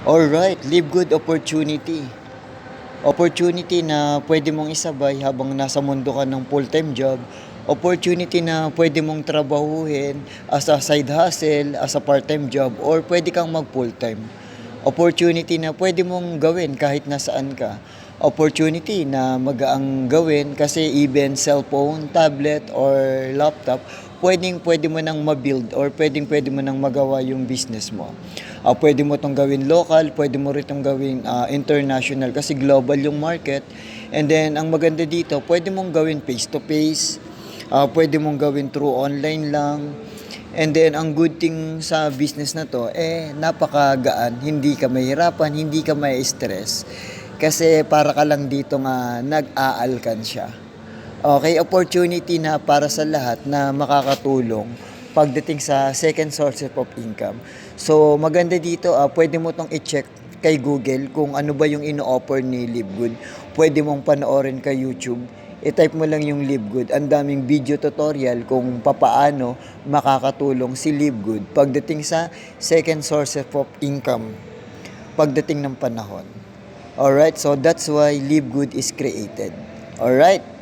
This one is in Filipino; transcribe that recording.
Alright, live good opportunity. Opportunity na pwede mong isabay habang nasa mundo ka ng full-time job. Opportunity na pwede mong trabahuhin as a side hustle, as a part-time job, or pwede kang mag-full-time. Opportunity na pwede mong gawin kahit nasaan ka. Opportunity na magaang gawin kasi even cellphone, tablet, or laptop, pwede mo nang ma-build or pwede mo nang magawa yung business mo. Pwede mo 'tong gawin local, pwede mo rin 'tong gawin, international kasi global yung market. And then ang maganda dito, pwede mong gawin face to face, pwede mong gawin through online lang. And then ang good thing sa business na 'to, napakagaan, hindi ka mahihirapan, hindi ka mai-stress. Kasi para ka lang dito nga nag-aalkansya. Okay, opportunity na para sa lahat na makakatulong pagdating sa second sources of income. So maganda dito, pwede mo 'tong i-check kay Google kung ano ba yung ino-offer ni Livegood. Pwede mong panoorin kay YouTube, i-type mo lang yung Livegood. Ang daming video tutorial kung papaano makakatulong si Livegood pagdating sa second sources of income pagdating ng panahon. Alright, so that's why Livegood is created. Alright.